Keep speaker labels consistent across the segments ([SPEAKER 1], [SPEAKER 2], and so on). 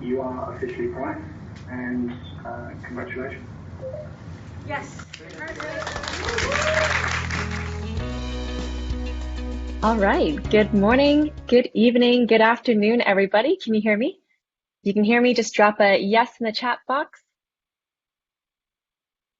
[SPEAKER 1] you are officially Prof, and congratulations.
[SPEAKER 2] Yes.
[SPEAKER 3] All right. Good morning, good evening, good afternoon, everybody. Can you hear me? If you can hear me, just drop a yes in the chat box.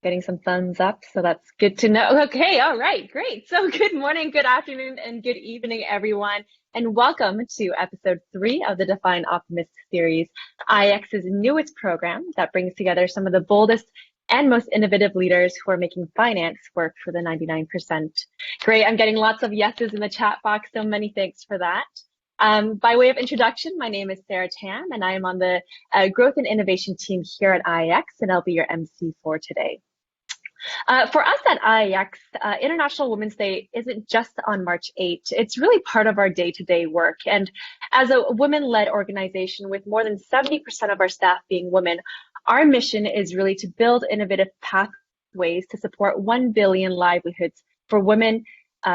[SPEAKER 3] Getting some thumbs up, so that's good to know. Okay, all right, great. So good morning, good afternoon, and good evening, everyone, and welcome to episode 3 of the Defiant Optimist series, IX's newest program that brings together some of the boldest and most innovative leaders who are making finance work for the 99%. Great, I'm getting lots of yeses in the chat box, so many thanks for that. By way of introduction, my name is Sarah Tam, and I am on the Growth and Innovation team here at IX, and I'll be your MC for today. For us at IX, International Women's Day isn't just on March 8th. It's really part of our day-to-day work. And as a women-led organization with more than 70% of our staff being women, our mission is really to build innovative pathways to support 1 billion livelihoods for women,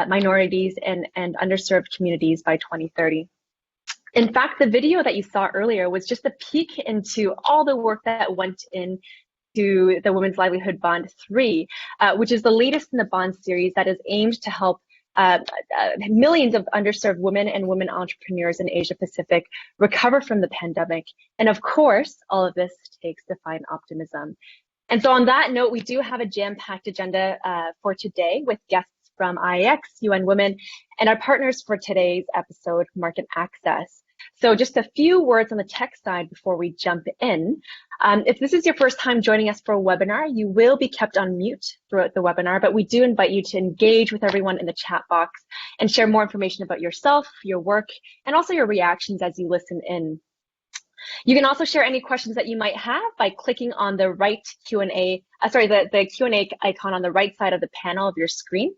[SPEAKER 3] minorities, and underserved communities by 2030. In fact, the video that you saw earlier was just a peek into all the work that went in to the Women's Livelihood Bond 3, which is the latest in the bond series that is aimed to help millions of underserved women and women entrepreneurs in Asia Pacific recover from the pandemic. And of course, all of this takes defiant optimism. And so on that note, we do have a jam-packed agenda for today with guests from IX, UN Women, and our partners for today's episode, Market Access. So just a few words on the tech side before we jump in. If this is your first time joining us for a webinar, you will be kept on mute throughout the webinar, but we do invite you to engage with everyone in the chat box and share more information about yourself, your work, and also your reactions as you listen in. You can also share any questions that you might have by clicking on the right Q&A, the Q&A icon on the right side of the panel of your screen.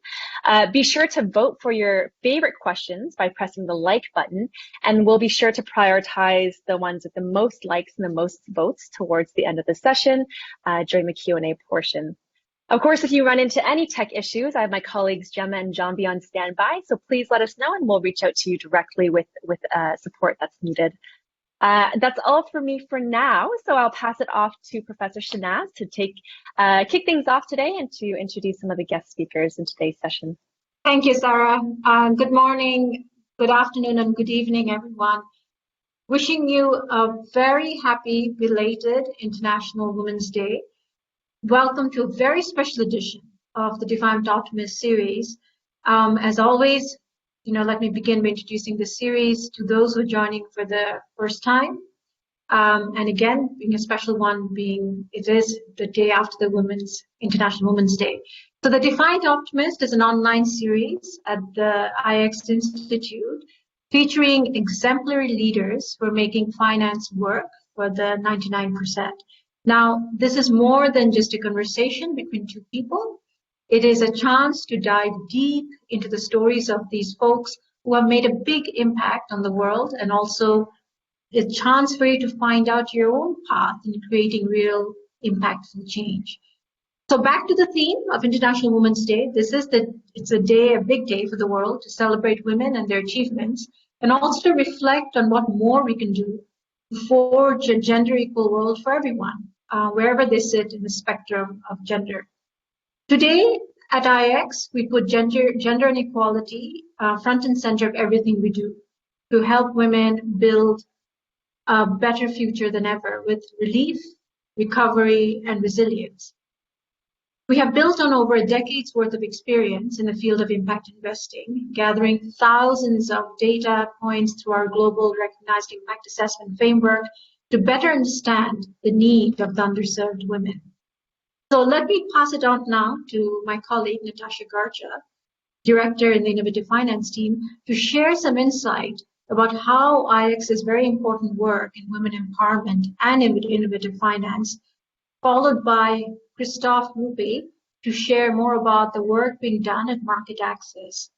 [SPEAKER 3] Be sure to vote for your favorite questions by pressing the like button, and we'll be sure to prioritize the ones with the most likes and the most votes towards the end of the session during the Q&A portion. Of course, if you run into any tech issues, I have my colleagues Gemma and John on standby, so please let us know and we'll reach out to you directly with support that's needed. That's all for me for now, so I'll pass it off to Professor Shahnaz to kick things off today and to introduce some of the guest speakers in today's session.
[SPEAKER 2] Thank you, Sarah. Good morning, good afternoon, and good evening, everyone. Wishing you a very happy, belated International Women's Day. Welcome to a very special edition of the Defiant Optimist series. As always, let me begin by introducing the series to those who are joining for the first time. And again, being a special one, it is the day after the International Women's Day. So the Defiant Optimist is an online series at the IX Institute featuring exemplary leaders who are making finance work for the 99%. Now, this is more than just a conversation between two people. It is a chance to dive deep into the stories of these folks who have made a big impact on the world, and also a chance for you to find out your own path in creating real impact and change. So back to the theme of International Women's Day. It's a big day for the world to celebrate women and their achievements, and also to reflect on what more we can do to forge a gender equal world for everyone, wherever they sit in the spectrum of gender. Today at IX, we put gender inequality front and center of everything we do to help women build a better future than ever with relief, recovery, and resilience. We have built on over a decade's worth of experience in the field of impact investing, gathering thousands of data points through our global recognized impact assessment framework to better understand the need of the underserved women. So let me pass it on now to my colleague, Natasha Garcha, Director in the Innovative Finance team, to share some insight about how IX's very important work in women empowerment and innovative finance, followed by Christophe Roupe to share more about the work being done at Market Access.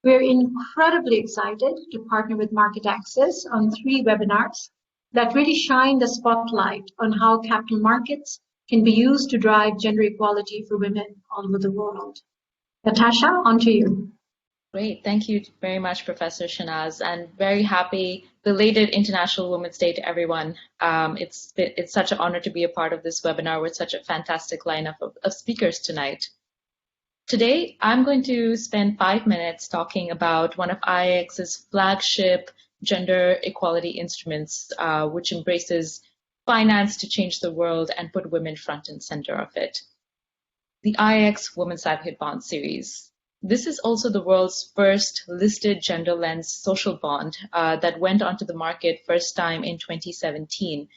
[SPEAKER 2] We're incredibly excited to partner with Market Access on 3 webinars that really shine the spotlight on how capital markets can be used to drive gender equality for women all over the world. Natasha, on to you.
[SPEAKER 3] Great. Thank you very much, Professor Shahnaz, and very happy belated International Women's Day to everyone. It's such an honor to be a part of this webinar with such a fantastic lineup of speakers tonight. Today, I'm going to spend 5 minutes talking about one of IIX's flagship gender equality instruments, which embraces finance to change the world and put women front and center of it. The IIX Women's Livelihood Bond Series. This is also the world's first listed gender lens social bond that went onto the market first time in 2017.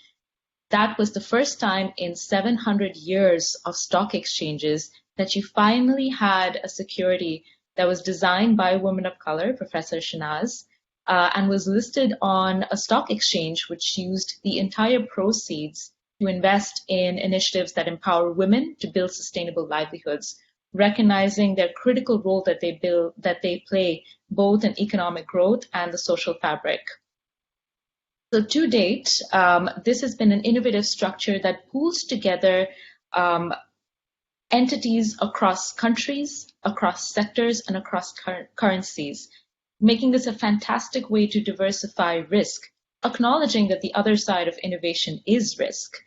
[SPEAKER 3] That was the first time in 700 years of stock exchanges that you finally had a security that was designed by a woman of color, Professor Shahnaz, and was listed on a stock exchange which used the entire proceeds to invest in initiatives that empower women to build sustainable livelihoods, recognizing their critical role that they play both in economic growth and the social fabric. So to date, this has been an innovative structure that pools together entities across countries, across sectors, and across currencies, making this a fantastic way to diversify risk, acknowledging that the other side of innovation is risk.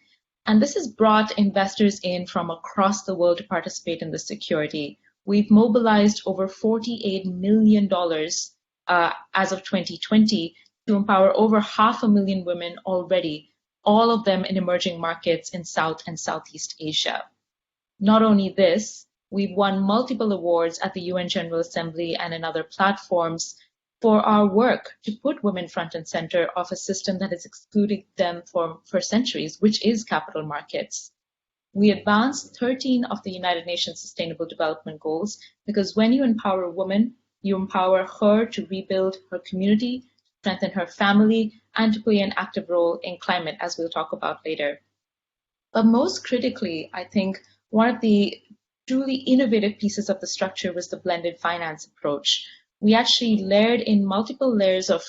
[SPEAKER 3] And this has brought investors in from across the world to participate in the security. We've mobilized over $48 million as of 2020 to empower over 500,000 women already, all of them in emerging markets in South and Southeast Asia. Not only this, we've won multiple awards at the UN General Assembly and in other platforms for our work to put women front and center of a system that has excluded them for centuries, which is capital markets. We advanced 13 of the United Nations Sustainable Development Goals because when you empower a woman, you empower her to rebuild her community, strengthen her family, and to play an active role in climate, as we'll talk about later. But most critically, I think one of the truly innovative pieces of the structure was the blended finance approach. We actually layered in multiple layers of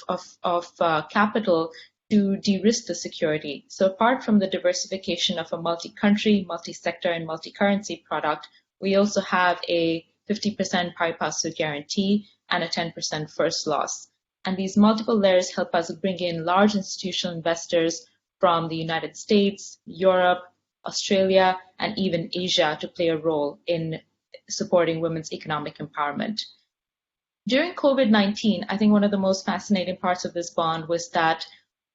[SPEAKER 3] capital to de-risk the security. So apart from the diversification of a multi-country, multi-sector, and multi-currency product, we also have a 50% pari passu guarantee and a 10% first loss. And these multiple layers help us bring in large institutional investors from the United States, Europe, Australia, and even Asia to play a role in supporting women's economic empowerment. During COVID-19, I think one of the most fascinating parts of this bond was that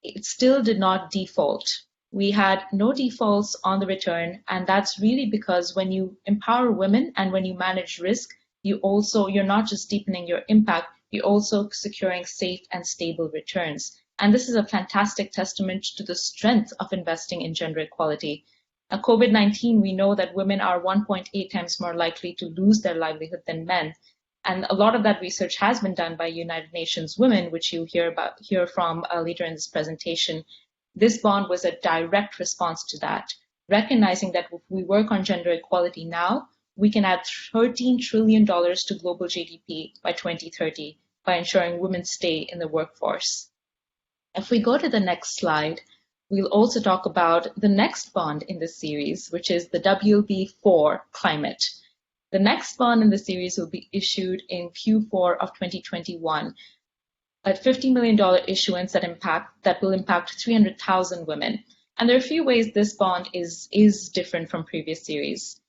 [SPEAKER 3] it still did not default. We had no defaults on the return, and that's really because when you empower women and when you manage risk, you're not just deepening your impact, you're also securing safe and stable returns. And this is a fantastic testament to the strength of investing in gender equality. At COVID-19, we know that women are 1.8 times more likely to lose their livelihood than men. And a lot of that research has been done by United Nations Women, which you'll hear from later in this presentation. This bond was a direct response to that, recognizing that if we work on gender equality now, we can add $13 trillion to global GDP by 2030 by ensuring women stay in the workforce. If we go to the next slide, we'll also talk about the next bond in the series, which is the WLB4 Climate. The next bond in the series will be issued in Q4 of 2021, a $50 million issuance that will impact 300,000 women. And there are a few ways this bond is different from previous series.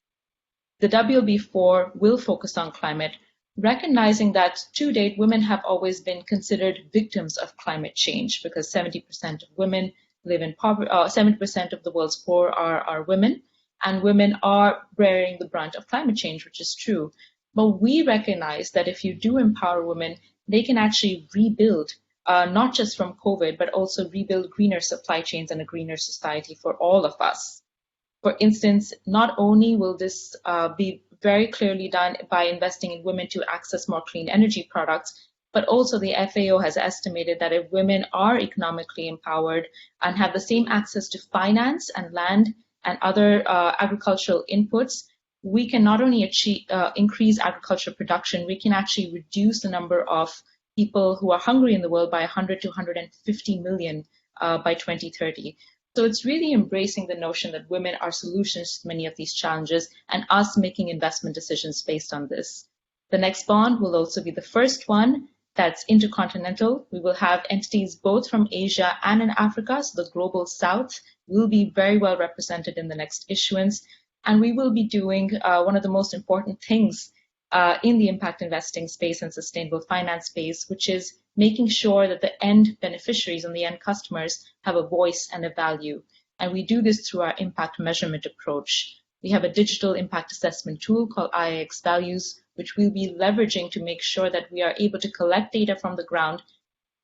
[SPEAKER 3] The WLB4 will focus on climate, recognizing that to date, women have always been considered victims of climate change because 70% of women live in poverty, 70% of the world's poor are women, and women are bearing the brunt of climate change, which is true. But we recognize that if you do empower women, they can actually rebuild, not just from COVID, but also rebuild greener supply chains and a greener society for all of us. For instance, not only will this be very clearly done by investing in women to access more clean energy products, but also the FAO has estimated that if women are economically empowered and have the same access to finance and land and other agricultural inputs, we can not only increase agricultural production, we can actually reduce the number of people who are hungry in the world by 100 to 150 million by 2030. So it's really embracing the notion that women are solutions to many of these challenges and us making investment decisions based on this.
[SPEAKER 4] The next bond will also be the first one that's intercontinental. We will have entities both from Asia and in Africa, so the global south will be very well represented in the next issuance. And we will be doing one of the most important things in the impact investing space and sustainable finance space, which is making sure that the end beneficiaries and the end customers have a voice and a value. And we do this through our impact measurement approach. We have a digital impact assessment tool called IIX Values, which we'll be leveraging to make sure that we are able to collect data from the ground.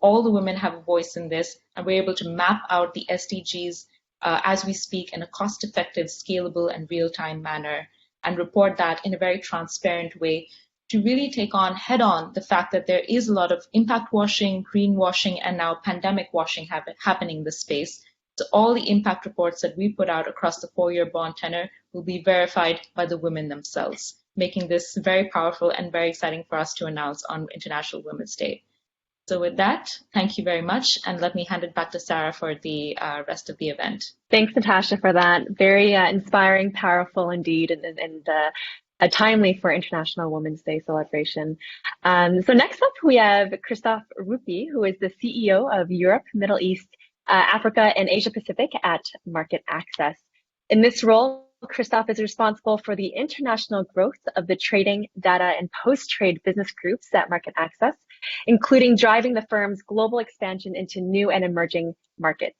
[SPEAKER 4] All the women have a voice in this, and we're able to map out the SDGs as we speak in a cost-effective, scalable, and real-time manner, and report that in a very transparent way to really take on head-on the fact that there is a lot of impact washing, greenwashing, and now pandemic washing happening in the space. So all the impact reports that we put out across the 4-year bond tenor will be verified by the women themselves, making this very powerful and very exciting for us to announce on International Women's Day. So with that, thank you very much, and let me hand it back to Sarah for the rest of the event.
[SPEAKER 3] Thanks, Natasha, for that. Very inspiring, powerful indeed, and timely for International Women's Day celebration. So next up, we have Christophe Rupi, who is the CEO of Europe, Middle East, Africa, and Asia Pacific at Market Access. In this role, Christophe is responsible for the international growth of the trading, data, and post-trade business groups at Market Access, including driving the firm's global expansion into new and emerging markets.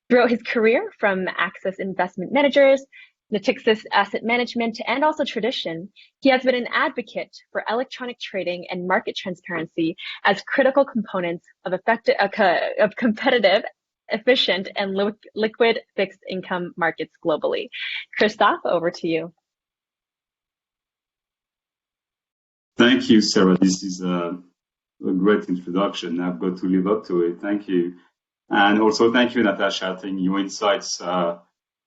[SPEAKER 3] Throughout his career, from Access Investment Managers, Natixis Asset Management, and also Tradition, he has been an advocate for electronic trading and market transparency as critical components of competitive, efficient, and liquid fixed income markets globally. Christophe, over to you.
[SPEAKER 5] Thank you, Sarah. This is a great introduction. I've got to live up to it. Thank you. And also thank you, Natasha. I think your insights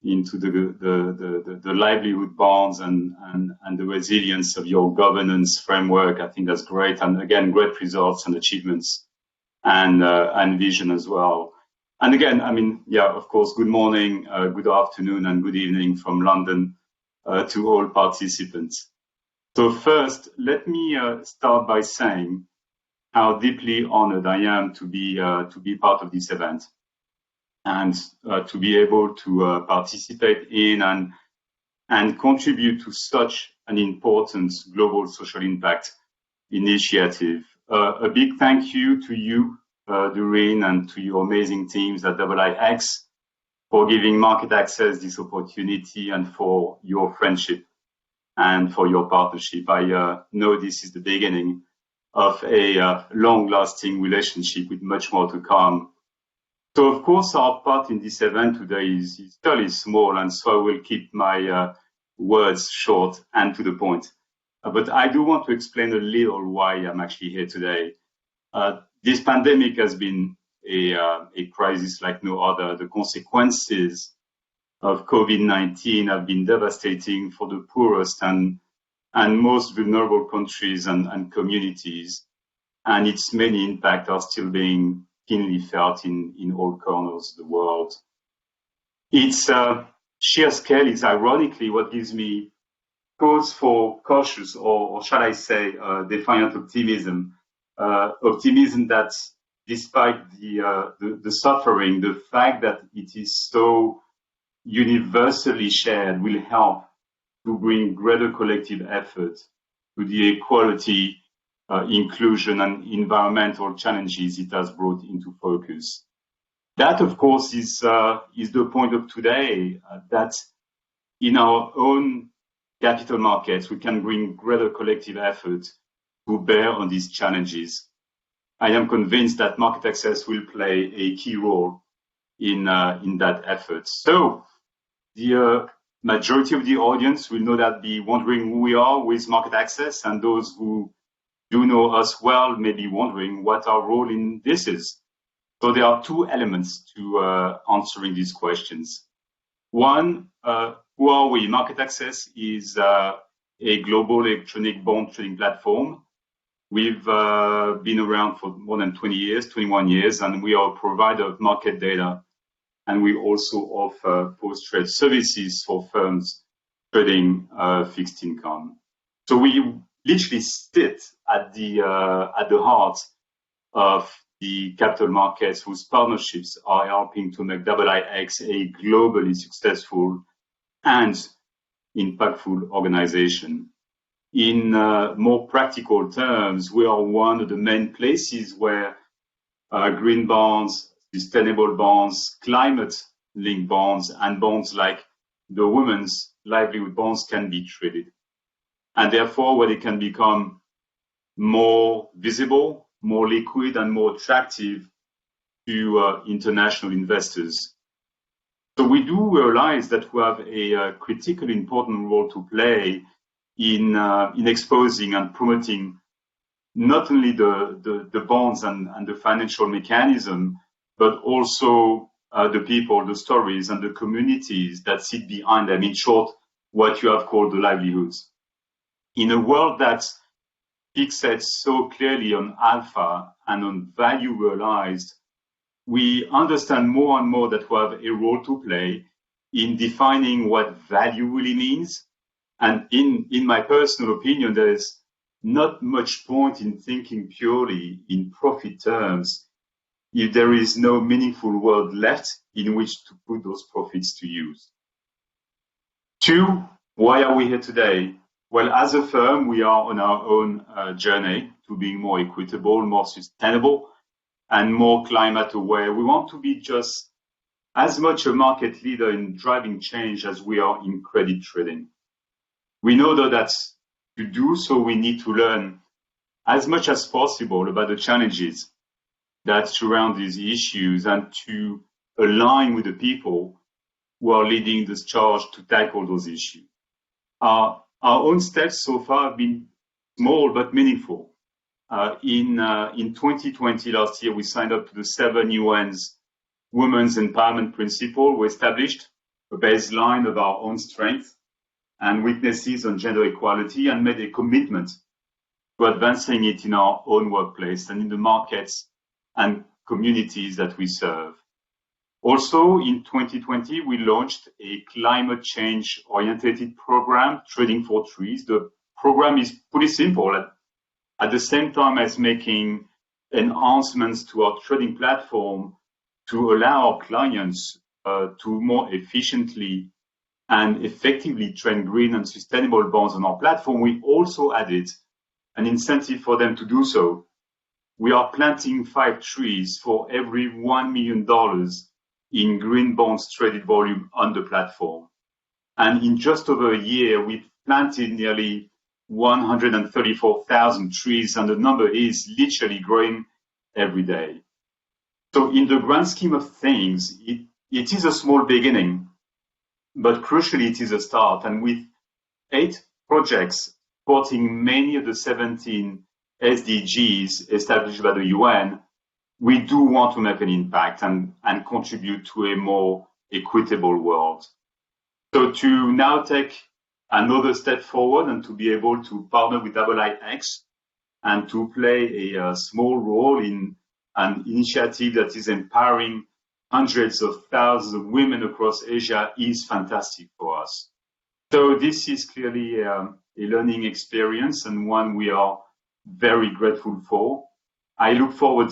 [SPEAKER 5] into the livelihood bonds and the resilience of your governance framework, I think that's great. And again, great results and achievements and vision as well. And again, I mean, yeah, of course, good morning, good afternoon, and good evening from London to all participants. So first, let me start by saying how deeply honored I am to be part of this event and to be able to participate in and contribute to such an important global social impact initiative. A big thank you to you, Doreen, and to your amazing teams at IIX for giving Market Access this opportunity and for your friendship and for your partnership. I know this is the beginning of a long-lasting relationship with much more to come. So, of course, our part in this event today is fairly small, and so I will keep my words short and to the point. But I do want to explain a little why I'm actually here today. This pandemic has been a crisis like no other. The consequences of COVID-19 have been devastating for the poorest and most vulnerable countries and communities, and its many impacts are still being keenly felt in all corners of the world. Its sheer scale is ironically what gives me cause for cautious, or shall I say, defiant optimism. Optimism that, despite the suffering, the fact that it is so universally shared will help to bring greater collective effort to the equality, inclusion, and environmental challenges it has brought into focus. That, of course, is the point of today, that in our own capital markets, we can bring greater collective effort to bear on these challenges. I am convinced that Market Access will play a key role in that effort. So the majority of the audience will no doubt be wondering who we are with Market Access, and those who do know us well may be wondering what our role in this is. So there are two elements to answering these questions. One, who are we? Market Access is a global electronic bond trading platform. We've been around for more than 21 years, and we are a provider of market data. And we also offer post-trade services for firms trading fixed income. So we literally sit at the heart of the capital markets, whose partnerships are helping to make IIX a globally successful and impactful organization. In more practical terms, we are one of the main places where green bonds, sustainable bonds, climate-linked bonds, and bonds like the women's livelihood bonds can be traded. And therefore, where they can become more visible, more liquid, and more attractive to international investors. So we do realize that we have a critically important role to play in exposing and promoting not only the bonds and the financial mechanism, but also the people, the stories, and the communities that sit behind them. In short, what you have called the livelihoods. In a world that fixates so clearly on alpha and on value realized, we understand more and more that we have a role to play in defining what value really means. And in my personal opinion, there is not much point in thinking purely in profit terms if there is no meaningful world left in which to put those profits to use. Two, why are we here today? Well, as a firm, we are on our own journey to being more equitable, more sustainable, and more climate aware. We want to be just as much a market leader in driving change as we are in credit trading. We know though that to do so, we need to learn as much as possible about the challenges that surround these issues and to align with the people who are leading this charge to tackle those issues. Our own steps so far have been small but meaningful. In 2020, last year, we signed up to the 7 UN's Women's Empowerment Principle. We established a baseline of our own strengths and weaknesses on gender equality and made a commitment to advancing it in our own workplace and in the markets and communities that we serve. Also, in 2020, we launched a climate change-oriented program, Trading for Trees. The program is pretty simple. At the same time as making enhancements to our trading platform to allow our clients to more efficiently and effectively trade green and sustainable bonds on our platform, we also added an incentive for them to do so. We are planting 5 trees for every $1 million in green bonds traded volume on the platform. And in just over a year, we've planted nearly 134,000 trees, and the number is literally growing every day. So in the grand scheme of things, it is a small beginning, but crucially it is a start. And with 8 projects supporting many of the 17 SDGs established by the UN, we do want to make an impact and contribute to a more equitable world. So to now take another step forward and to be able to partner with IIX and to play a small role in an initiative that is empowering hundreds of thousands of women across Asia is fantastic for us. So this is clearly a learning experience and one we are very grateful for. I look forward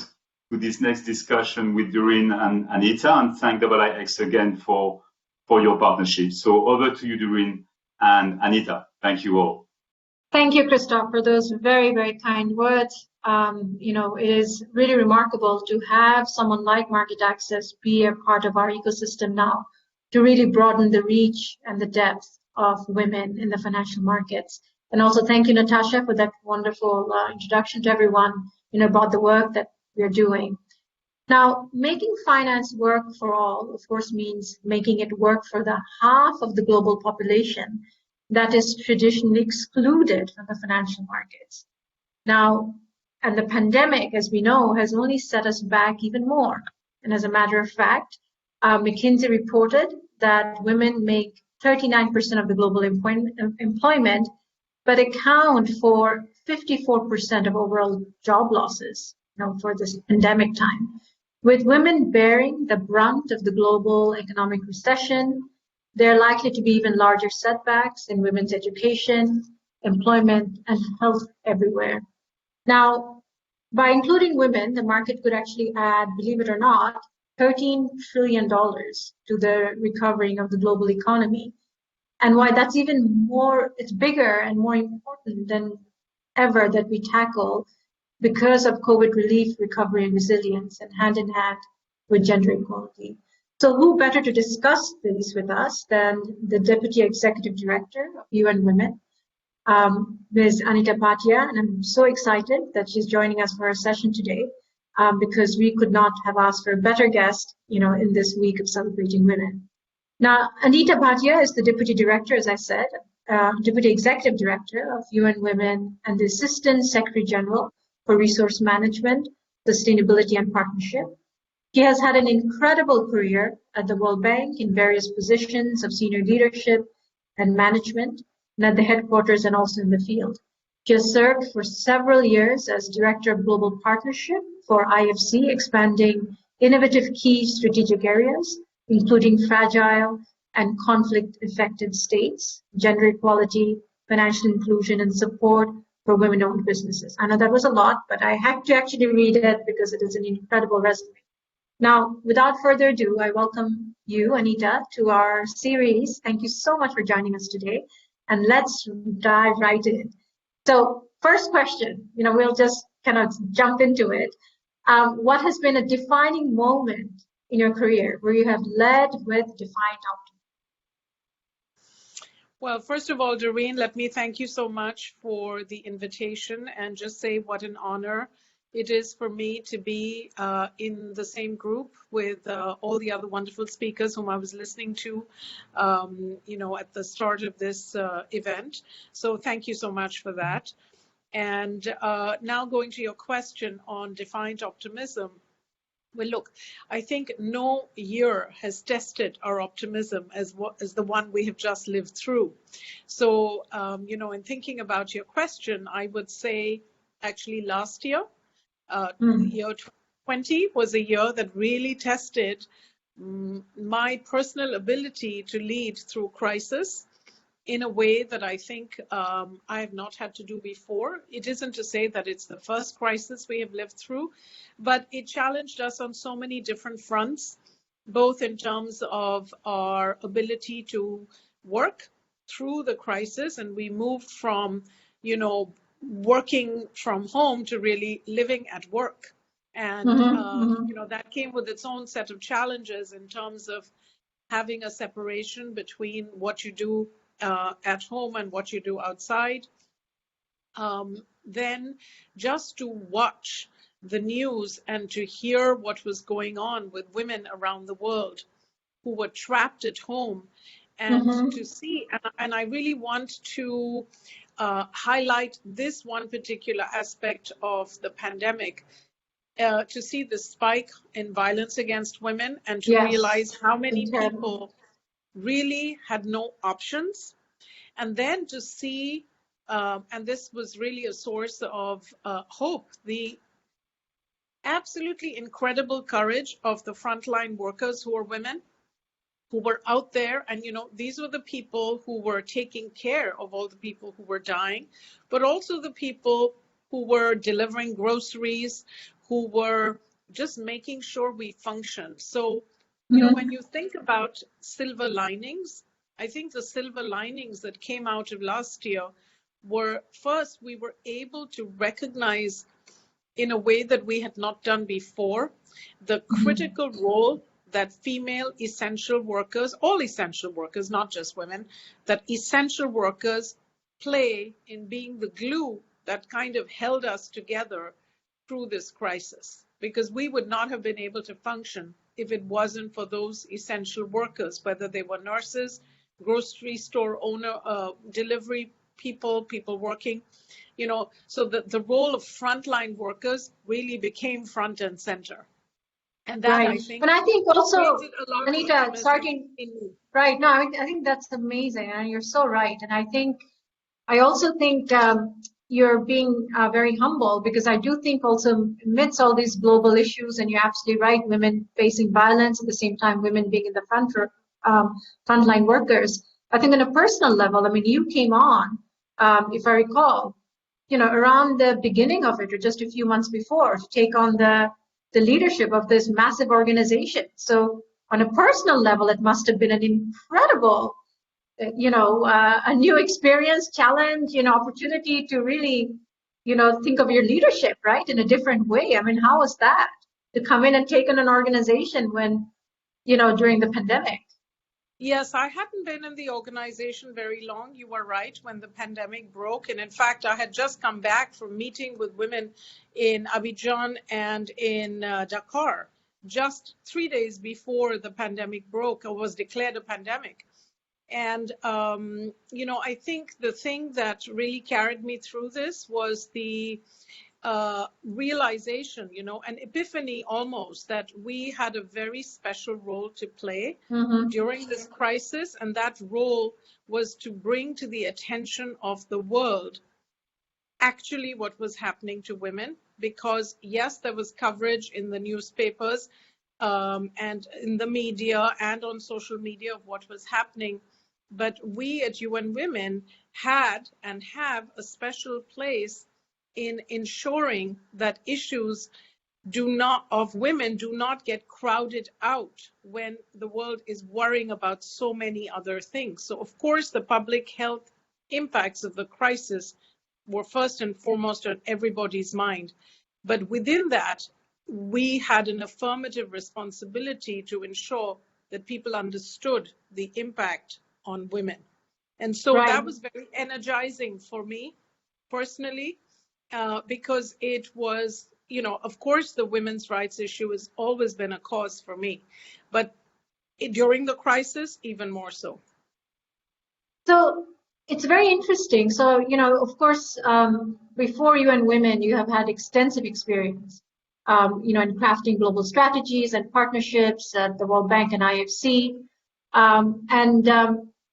[SPEAKER 5] to this next discussion with Doreen and Anita, and thank IIX again for your partnership. So over to you, Doreen and Anita. Thank you all.
[SPEAKER 2] Thank you, Christophe, for those very, very kind words. It is really remarkable to have someone like MarketAxess be a part of our ecosystem now to really broaden the reach and the depth of women in the financial markets. And also thank you, Natasha, for that wonderful introduction to everyone, about the work that we're doing. Now, making finance work for all, of course, means making it work for the half of the global population that is traditionally excluded from the financial markets. Now, and the pandemic, as we know, has only set us back even more. And as a matter of fact, McKinsey reported that women make 39% of the global employment, but account for 54% of overall job losses, for this pandemic time. With women bearing the brunt of the global economic recession, there are likely to be even larger setbacks in women's education, employment, and health everywhere. Now, by including women, the market could actually add, believe it or not, $13 trillion to the recovering of the global economy. And why that's even more, it's bigger and more important than ever that we tackle because of COVID relief, recovery, and resilience, and hand in hand with gender equality. So who better to discuss this with us than the Deputy Executive Director of UN Women, Ms. Anita Bhatia, and I'm so excited that she's joining us for our session today because we could not have asked for a better guest, in this week of celebrating women. Now, Anita Bhatia is the Deputy Director, as I said, Deputy Executive Director of UN Women and the Assistant Secretary General for Resource Management, Sustainability and Partnership. She has had an incredible career at the World Bank in various positions of senior leadership and management, and at the headquarters and also in the field. She has served for several years as Director of Global Partnership for IFC, expanding innovative key strategic areas, including fragile and conflict-affected states, gender equality, financial inclusion, and support for women-owned businesses. I know that was a lot, but I had to actually read it because it is an incredible resume. Now, without further ado, I welcome you, Anita, to our series. Thank you so much for joining us today. And let's dive right in. So first question, we'll just kind of jump into it. What has been a defining moment in your career where you have led with defiant optimism?
[SPEAKER 6] Well, first of all, Doreen, let me thank you so much for the invitation and just say what an honor it is for me to be in the same group with all the other wonderful speakers whom I was listening to, at the start of this event. So thank you so much for that. And now going to your question on defiant optimism. Well, look, I think no year has tested our optimism as the one we have just lived through. So, in thinking about your question, I would say actually last year, year 2020 was a year that really tested my personal ability to lead through crisis in a way that I think I have not had to do before. It isn't to say that it's the first crisis we have lived through, but it challenged us on so many different fronts, both in terms of our ability to work through the crisis, and we moved from, working from home to really living at work. And, that came with its own set of challenges in terms of having a separation between what you do at home and what you do outside. Then just to watch the news and to hear what was going on with women around the world who were trapped at home, and to see, and I really want to highlight this one particular aspect of the pandemic, to see the spike in violence against women and to realize how many people really had no options. And then to see, and this was really a source of hope, the absolutely incredible courage of the frontline workers who are women, who were out there. And, these were the people who were taking care of all the people who were dying, but also the people who were delivering groceries, who were just making sure we functioned. So, when you think about silver linings, I think the silver linings that came out of last year were, first, we were able to recognize in a way that we had not done before, the critical role that female essential workers, all essential workers, not just women, that essential workers play in being the glue that kind of held us together through this crisis. Because we would not have been able to function if it wasn't for those essential workers, whether they were nurses, grocery store owner, delivery people working, so the role of frontline workers really became front and center. And that,
[SPEAKER 2] right. I think also, Anita, right, no, I think that's amazing, and you're so right. And I also think you're being very humble, because I do think also amidst all these global issues, and you're absolutely right, women facing violence, at the same time women being in the frontline workers, I think on a personal level, you came on if I recall, around the beginning of it or just a few months before, to take on the leadership of this massive organization. So on a personal level, it must have been an incredible, a new experience, challenge, opportunity to really, think of your leadership, right, in a different way. I mean, how was that to come in and take on an organization when, during the pandemic?
[SPEAKER 6] Yes, I hadn't been in the organization very long. You were right, when the pandemic broke. And in fact, I had just come back from meeting with women in Abidjan and in Dakar, just 3 days before the pandemic broke or was declared a pandemic. And, I think the thing that really carried me through this was the realization, an epiphany almost, that we had a very special role to play during this crisis. And that role was to bring to the attention of the world actually what was happening to women. Because yes, there was coverage in the newspapers and in the media and on social media of what was happening. But we at UN Women had and have a special place in ensuring that issues of women do not get crowded out when the world is worrying about so many other things. So of course, the public health impacts of the crisis were first and foremost on everybody's mind. But within that, we had an affirmative responsibility to ensure that people understood the impact on women. And so that was very energizing for me personally, because it was, of course, the women's rights issue has always been a cause for me, but during the crisis, even more so.
[SPEAKER 2] So it's very interesting. So, of course, before UN Women, you have had extensive experience, in crafting global strategies and partnerships at the World Bank and IFC.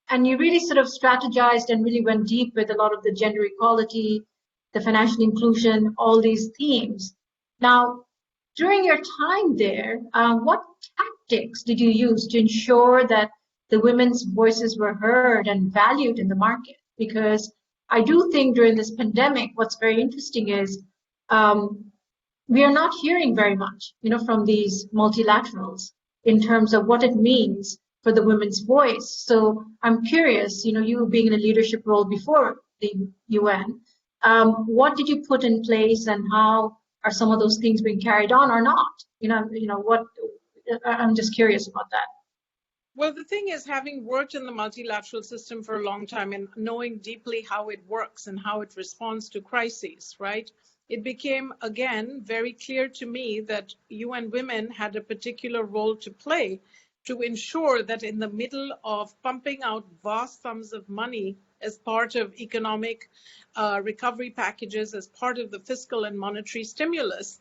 [SPEAKER 2] And you really sort of strategized and really went deep with a lot of the gender equality, the financial inclusion, all these themes. Now, during your time there, what tactics did you use to ensure that the women's voices were heard and valued in the market? Because I do think during this pandemic, what's very interesting is we are not hearing very much, from these multilaterals in terms of what it means for the women's voice. So I'm curious, you being in a leadership role before the UN, what did you put in place, and how are some of those things being carried on or not? I'm just curious about that.
[SPEAKER 6] Well, the thing is, having worked in the multilateral system for a long time and knowing deeply how it works and how it responds to crises, right? It became, again, very clear to me that UN Women had a particular role to play to ensure that in the middle of pumping out vast sums of money as part of economic recovery packages, as part of the fiscal and monetary stimulus,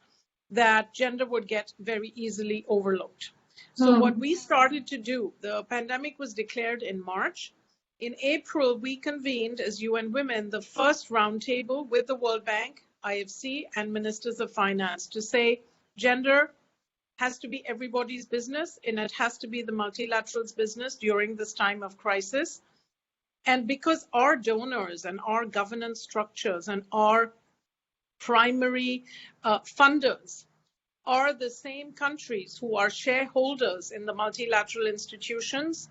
[SPEAKER 6] that gender would get very easily overlooked. So what we started to do, the pandemic was declared in March. In April, we convened as UN Women the first roundtable with the World Bank, IFC, and Ministers of Finance to say gender has to be everybody's business, and it has to be the multilaterals' business during this time of crisis. And because our donors and our governance structures and our primary funders are the same countries who are shareholders in the multilateral institutions,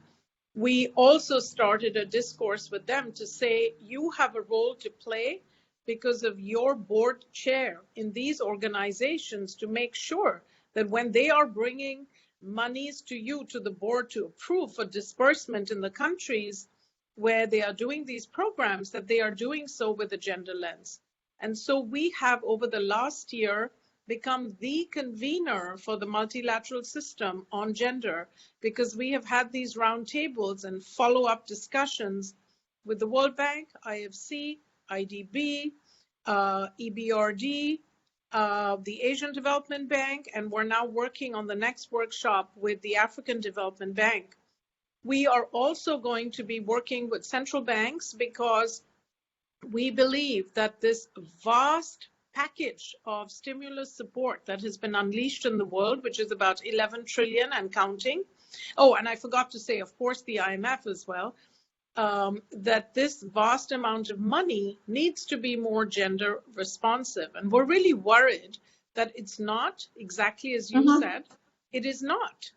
[SPEAKER 6] we also started a discourse with them to say, you have a role to play because of your board chair in these organizations to make sure that when they are bringing monies to you, to the board to approve for disbursement in the countries where they are doing these programs, that they are doing so with a gender lens. And so we have, over the last year, become the convener for the multilateral system on gender, because we have had these roundtables and follow-up discussions with the World Bank, IFC, IDB, EBRD, the Asian Development Bank, and we're now working on the next workshop with the African Development Bank. We are also going to be working with central banks because we believe that this vast package of stimulus support that has been unleashed in the world, which is about 11 trillion and counting. Oh, and I forgot to say, of course, the IMF as well. that this vast amount of money needs to be more gender responsive. And we're really worried that it's not exactly as you said. It is not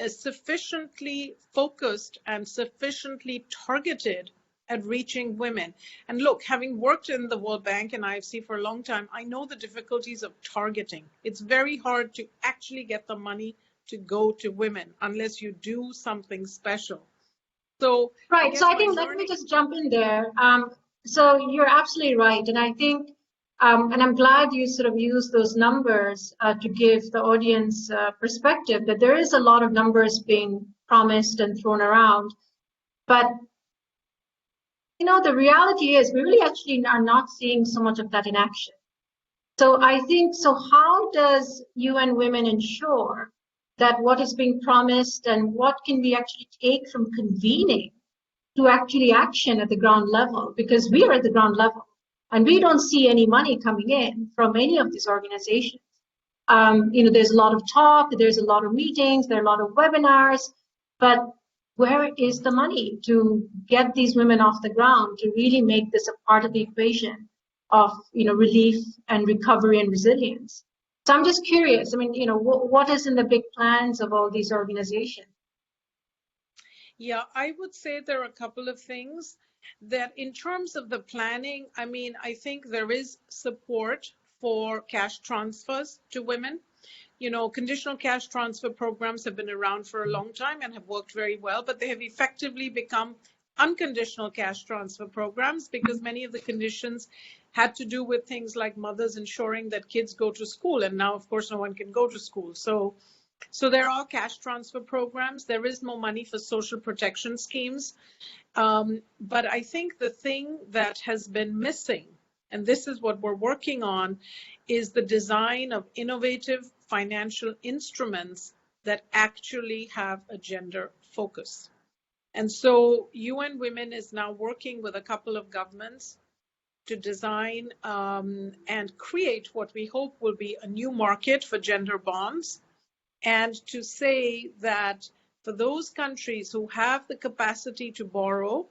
[SPEAKER 6] sufficiently focused and sufficiently targeted at reaching women. And look, having worked in the World Bank and IFC for a long time, I know the difficulties of targeting. It's very hard to actually get the money to go to women unless you do something special. So
[SPEAKER 2] right. So I think let me just jump in there. So you're absolutely right, and I think, and I'm glad you sort of use those numbers to give the audience perspective that there is a lot of numbers being promised and thrown around, but the reality is we really actually are not seeing so much of that in action. So I think, so how does UN Women ensure that what is being promised and what can we actually take from convening to actually action at the ground level? Because we are at the ground level and we don't see any money coming in from any of these organizations. There's a lot of talk, there's a lot of meetings, there are a lot of webinars, but where is the money to get these women off the ground to really make this a part of the equation of relief and recovery and resilience? So I'm just curious. I mean, what is in the big plans of all these organizations?
[SPEAKER 6] Yeah, I would say there are a couple of things that in terms of the planning, I mean, I think there is support for cash transfers to women. Conditional cash transfer programs have been around for a long time and have worked very well, but they have effectively become unconditional cash transfer programs because many of the conditions had to do with things like mothers ensuring that kids go to school. And now, of course, no one can go to school. So there are cash transfer programs. There is more money for social protection schemes. But I think the thing that has been missing, and this is what we're working on, is the design of innovative financial instruments that actually have a gender focus. And so UN Women is now working with a couple of governments to design and create what we hope will be a new market for gender bonds, and to say that for those countries who have the capacity to borrow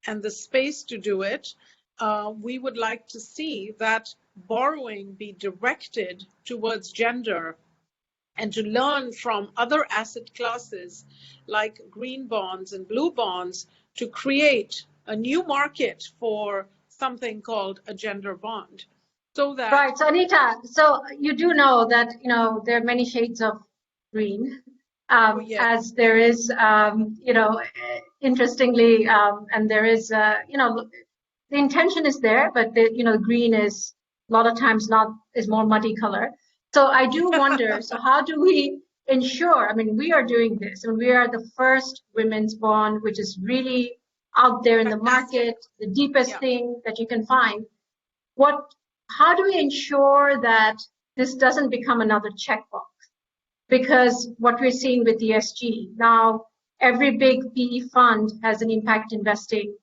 [SPEAKER 6] and the space to do it, we would like to see that borrowing be directed towards gender and to learn from other asset classes like green bonds and blue bonds to create a new market for something called a gender bond. So that
[SPEAKER 2] right. So Anita, so you do know that there are many shades of green, as there is interestingly, and there is the intention is there, but the green is a lot of times is more muddy color. So I do wonder, so how do we ensure, I mean, we are doing this, and we are the first women's bond, which is really out there in the market, the deepest thing that you can find. How do we ensure that this doesn't become another checkbox? Because what we're seeing with ESG, now every big PE fund has an impact investing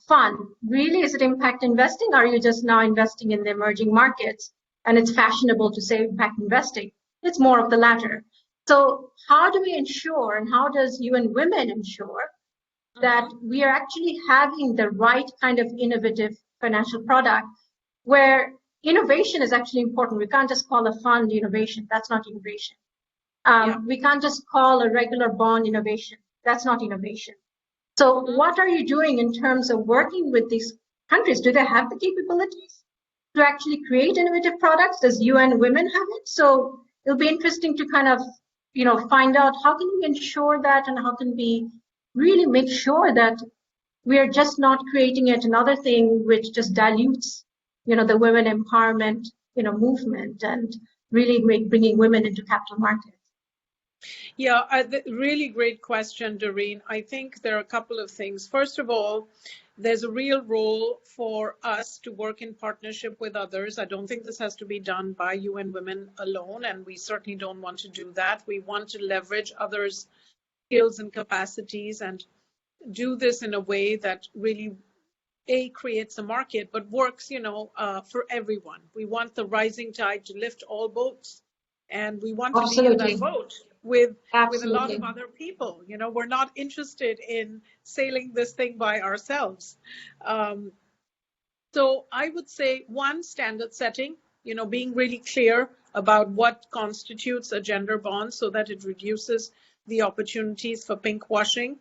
[SPEAKER 2] fund. Really, is it impact investing, or are you just now investing in the emerging markets and it's fashionable to say impact investing? It's more of the latter. So how do we ensure, and how does UN Women ensure that we are actually having the right kind of innovative financial product where innovation is actually important? We can't just call a fund innovation. That's not innovation. We can't just call a regular bond innovation. That's not innovation. So what are you doing in terms of working with these countries? Do they have the capabilities to actually create innovative products? Does UN Women have it? So it'll be interesting to kind of, find out how can we ensure that, and how can we really make sure that we are just not creating yet another thing which just dilutes, the women empowerment, movement, and really bringing women into capital markets.
[SPEAKER 6] Yeah, really great question, Doreen. I think there are a couple of things. First of all, there's a real role for us to work in partnership with others. I don't think this has to be done by UN Women alone, and we certainly don't want to do that. We want to leverage others' skills and capacities and do this in a way that really, creates a market, but works, for everyone. We want the rising tide to lift all boats, and we want to be in that boat. with a
[SPEAKER 2] Absolutely.
[SPEAKER 6] lot of other people. You know, we're not interested in sailing this thing by ourselves. So I would say, one, standard setting, you know, being really clear about what constitutes a gender bond so that it reduces the opportunities for pink washing.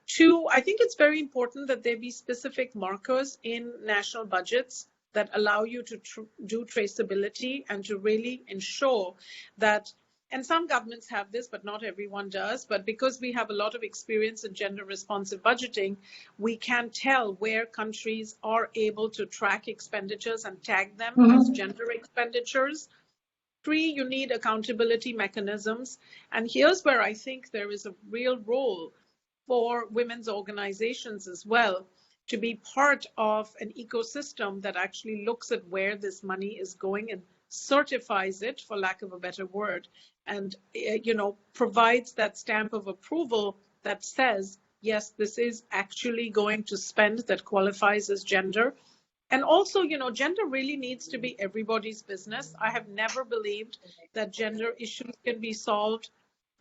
[SPEAKER 6] Two, I think it's very important that there be specific markers in national budgets that allow you to do traceability and to really ensure that, and some governments have this, but not everyone does, but because we have a lot of experience in gender responsive budgeting, we can tell where countries are able to track expenditures and tag them as gender expenditures. Three, you need accountability mechanisms. And here's where I think there is a real role for women's organizations as well, to be part of an ecosystem that actually looks at where this money is going and certifies it, for lack of a better word, and you know, provides that stamp of approval that says, yes, this is actually going to spend that qualifies as gender. And also, you know, gender really needs to be everybody's business. I have never believed that gender issues can be solved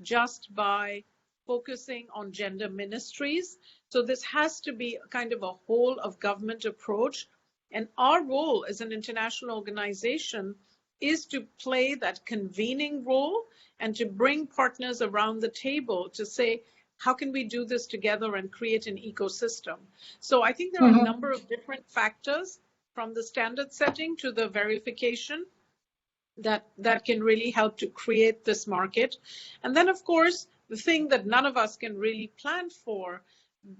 [SPEAKER 6] just by focusing on gender ministries. So this has to be kind of a whole of government approach. And our role as an international organization is to play that convening role and to bring partners around the table to say, how can we do this together and create an ecosystem? So I think there are a number of different factors, from the standard setting to the verification, that can really help to create this market. And then, of course, the thing that none of us can really plan for,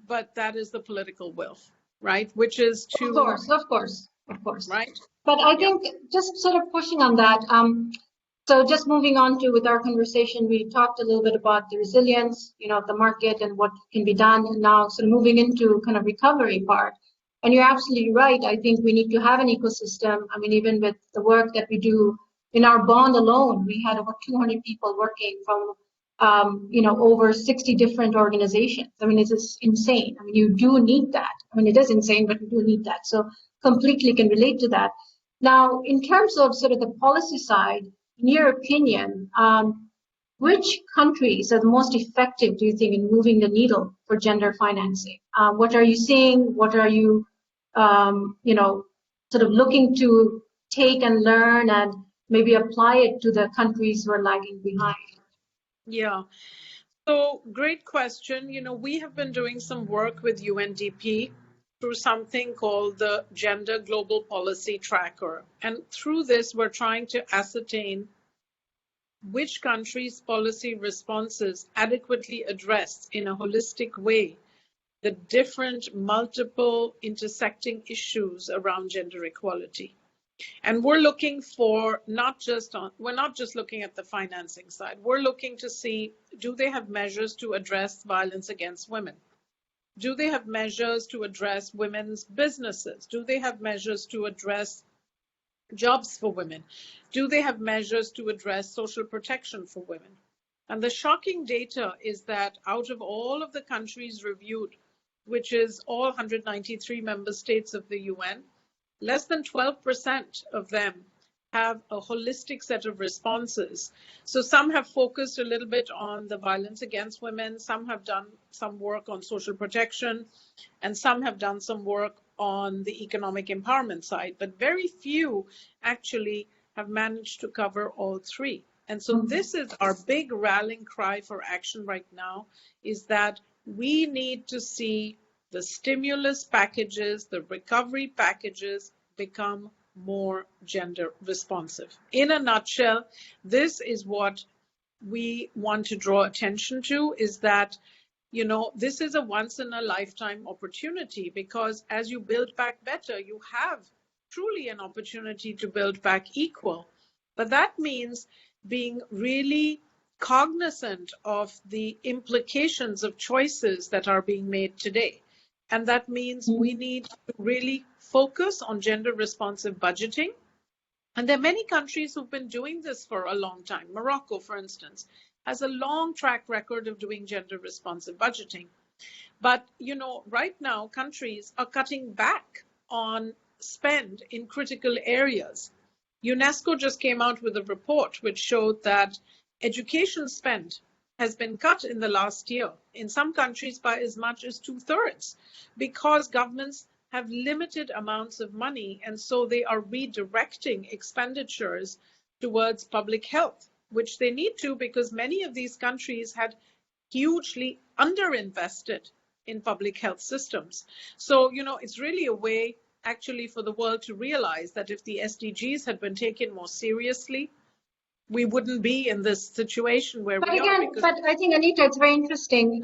[SPEAKER 6] but that is the political will, right? Which is to...
[SPEAKER 2] Of course.
[SPEAKER 6] Right.
[SPEAKER 2] But I think just sort of pushing on that, so just moving on to with our conversation, we talked a little bit about the resilience, you know, of the market and what can be done. And now sort of moving into kind of recovery part. And you're absolutely right. I think we need to have an ecosystem. I mean, even with the work that we do in our bond alone, we had over 200 people working from, you know, over 60 different organizations. I mean, it's insane. I mean, you do need that. I mean, it is insane, but you do need that. So completely can relate to that. Now, in terms of sort of the policy side, in your opinion, which countries are the most effective, do you think, in moving the needle for gender financing? What are you seeing? What are you, you know, sort of looking to take and learn and maybe apply it to the countries who are lagging behind?
[SPEAKER 6] Yeah. So great question. You know, we have been doing some work with UNDP through something called the Gender Global Policy Tracker. And through this, we're trying to ascertain which countries' policy responses adequately address in a holistic way the different multiple intersecting issues around gender equality. And we're looking for we're not just looking at the financing side. We're looking to see, do they have measures to address violence against women? Do they have measures to address women's businesses? Do they have measures to address jobs for women? Do they have measures to address social protection for women? And the shocking data is that out of all of the countries reviewed, which is all 193 member states of the UN, less than 12% of them have a holistic set of responses. So some have focused a little bit on the violence against women, some have done some work on social protection, and some have done some work on the economic empowerment side, but very few actually have managed to cover all three. And so this is our big rallying cry for action right now, is that we need to see the stimulus packages, the recovery packages become more gender responsive. In a nutshell, this is what we want to draw attention to, is that, you know, this is a once in a lifetime opportunity, because as you build back better, you have truly an opportunity to build back equal. But that means being really cognizant of the implications of choices that are being made today. And that means we need to really focus on gender responsive budgeting. And there are many countries who've been doing this for a long time. Morocco, for instance, has a long track record of doing gender responsive budgeting. But, you know, right now, countries are cutting back on spend in critical areas. UNESCO just came out with a report which showed that Education spend has been cut in the last year, in some countries by as much as 2/3, because governments have limited amounts of money, and so they are redirecting expenditures towards public health, which they need to, because many of these countries had hugely underinvested in public health systems. So, it's really a way actually for the world to realize that if the SDGs had been taken more seriously, we wouldn't be in this situation where
[SPEAKER 2] but
[SPEAKER 6] we
[SPEAKER 2] again,
[SPEAKER 6] are.
[SPEAKER 2] but I think, Anita, it's very interesting.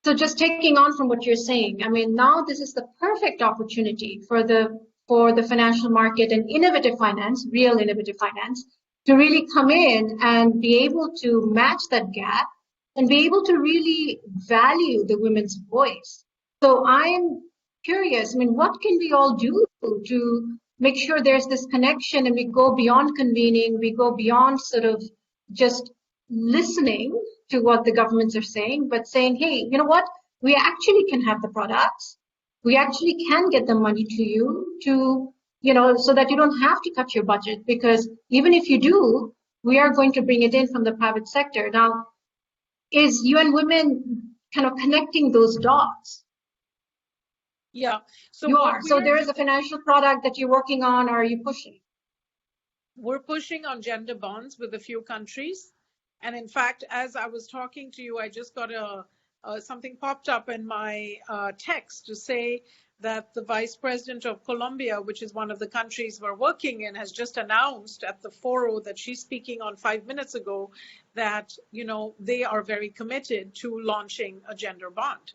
[SPEAKER 2] So just taking on from what you're saying, I mean, now this is the perfect opportunity for the financial market and innovative finance, real innovative finance, to really come in and be able to match that gap and be able to really value the women's voice. So I'm curious, I mean, what can we all do to make sure there's this connection and we go beyond convening, we go beyond sort of just listening to what the governments are saying, but saying, hey, you know what? We actually can have the products. We actually can get the money to you to, so that you don't have to cut your budget, because even if you do, we are going to bring it in from the private sector. Now, is UN Women kind of connecting those dots?
[SPEAKER 6] Yeah. So
[SPEAKER 2] you are. So there is a financial product that you're working on, or are you pushing?
[SPEAKER 6] We're pushing on gender bonds with a few countries. And in fact, as I was talking to you, I just got something popped up in my text to say that the vice president of Colombia, which is one of the countries we're working in, has just announced at the foro that she's speaking on 5 minutes ago that, they are very committed to launching a gender bond.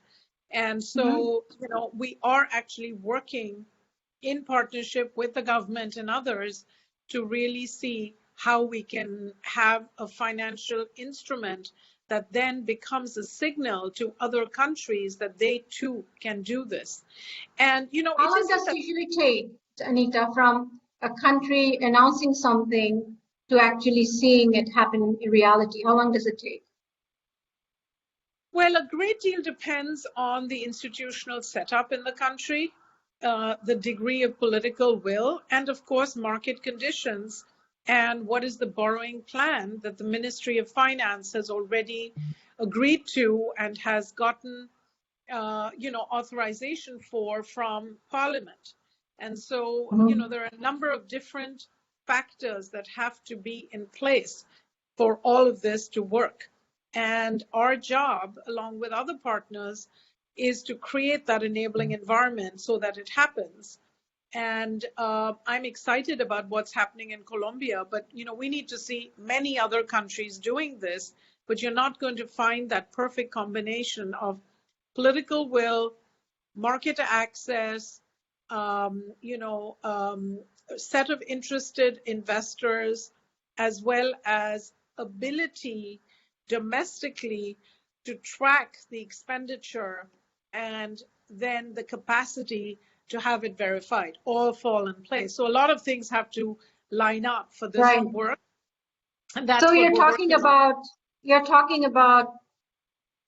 [SPEAKER 6] And so, we are actually working in partnership with the government and others to really see how we can have a financial instrument that then becomes a signal to other countries that they too can do this. And,
[SPEAKER 2] how long does it usually take, Anita, from a country announcing something to actually seeing it happen in reality? How long does it take?
[SPEAKER 6] Well, a great deal depends on the institutional setup in the country, the degree of political will, and of course, market conditions, and what is the borrowing plan that the Ministry of Finance has already agreed to and has gotten, authorization for from Parliament. And so, there are a number of different factors that have to be in place for all of this to work. And our job, along with other partners, is to create that enabling environment so that it happens. And I'm excited about what's happening in Colombia, but we need to see many other countries doing this, but you're not going to find that perfect combination of political will, market access, set of interested investors, as well as ability domestically to track the expenditure and then the capacity to have it verified, all fall in place. So a lot of things have to line up for this to work. And that's
[SPEAKER 2] so you're talking about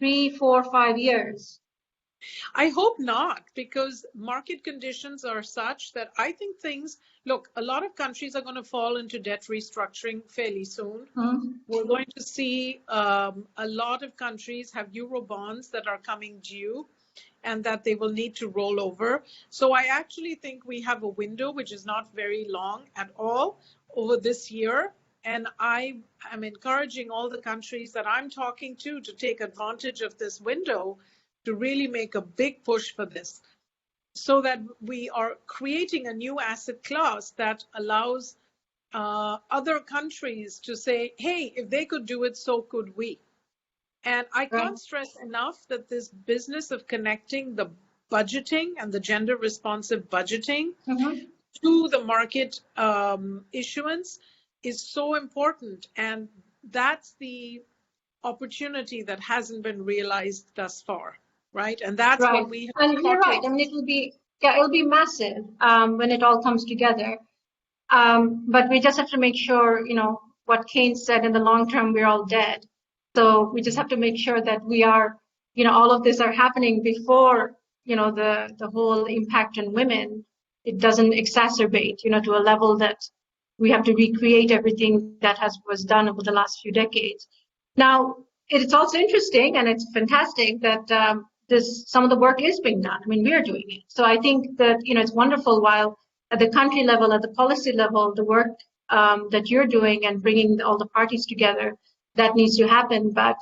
[SPEAKER 2] 3, 4, 5 years.
[SPEAKER 6] I hope not, because market conditions are such that I think look, a lot of countries are going to fall into debt restructuring fairly soon. We're going to see a lot of countries have euro bonds that are coming due and that they will need to roll over. So I actually think we have a window which is not very long at all over this year. And I am encouraging all the countries that I'm talking to take advantage of this window to really make a big push for this, so that we are creating a new asset class that allows other countries to say, hey, if they could do it, so could we. And I can't stress enough that this business of connecting the budgeting and the gender responsive budgeting to the market issuance is so important. And that's the opportunity that hasn't been realized thus far. Right. And that's what we have.
[SPEAKER 2] And you're right. I mean, it'll be massive when it all comes together. But we just have to make sure, what Keynes said, in the long term, we're all dead. So we just have to make sure that we are, all of this are happening before, the whole impact on women, it doesn't exacerbate, to a level that we have to recreate everything that was done over the last few decades. Now, it's also interesting and it's fantastic that some of the work is being done. I mean, we are doing it. So I think that, it's wonderful while at the country level, at the policy level, the work that you're doing and bringing all the parties together, that needs to happen. But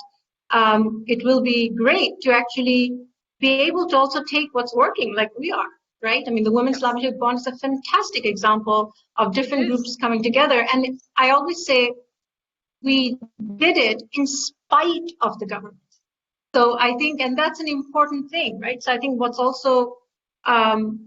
[SPEAKER 2] it will be great to actually be able to also take what's working like we are, right? I mean, the Women's Livelihood Bond is a fantastic example of different groups coming together. And I always say we did it in spite of the government. So I think, and that's an important thing, right? So I think what's also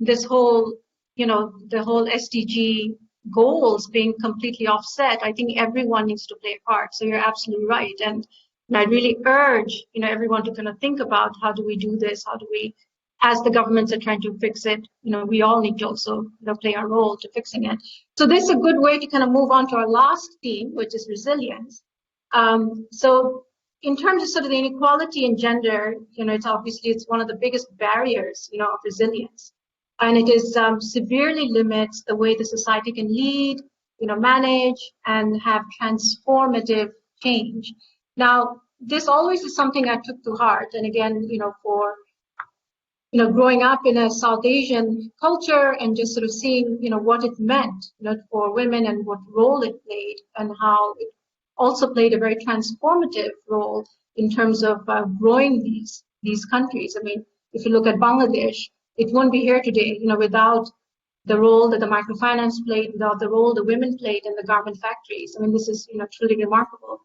[SPEAKER 2] this whole, the whole SDG goals being completely offset, I think everyone needs to play a part. So you're absolutely right. And I really urge, everyone to kind of think about how do we do this? How do we, as the governments are trying to fix it, we all need to also play our role to fixing it. So this is a good way to kind of move on to our last theme, which is resilience. So in terms of sort of the inequality in gender, it's one of the biggest barriers, of resilience. And it is severely limits the way the society can lead, manage and have transformative change. Now, this always is something I took to heart. And again, for growing up in a South Asian culture and just sort of seeing, what it meant, for women and what role it played and how it also played a very transformative role in terms of growing these countries. I mean, if you look at Bangladesh, it won't be here today, without the role that the microfinance played, without the role the women played in the garment factories. I mean, this is, truly remarkable.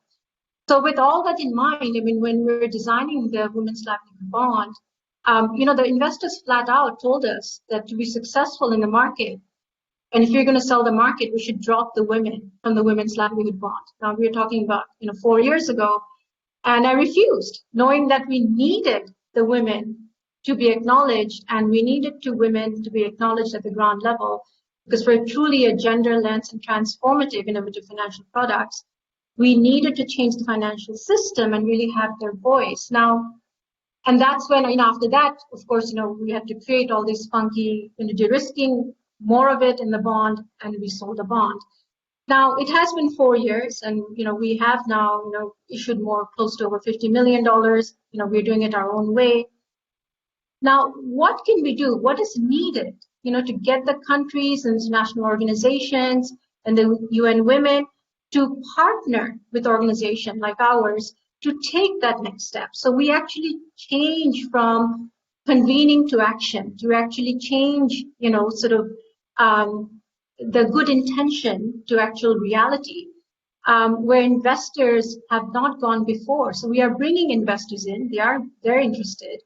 [SPEAKER 2] So with all that in mind, I mean, when we're designing the Women's Livelihood Bond, the investors flat out told us that to be successful in the market, and if you're going to sell the market, we should drop the women from the Women's Livelihood Bond. Now we're talking about, 4 years ago, and I refused, knowing that we needed the women to be acknowledged, and we needed women to be acknowledged at the ground level, because for truly a gender lens and transformative innovative financial products, we needed to change the financial system and really have their voice. Now, and that's when, after that, of course, we had to create all these funky, de-risking more of it in the bond, and we sold the bond. Now, it has been 4 years, and, we have now, issued more, close to over $50 million. We're doing it our own way. Now, what can we do? What is needed, to get the countries and international organizations and the UN Women to partner with organizations like ours to take that next step? So we actually change from convening to action, to actually change, the good intention to actual reality, where investors have not gone before. So we are bringing investors in. They're interested.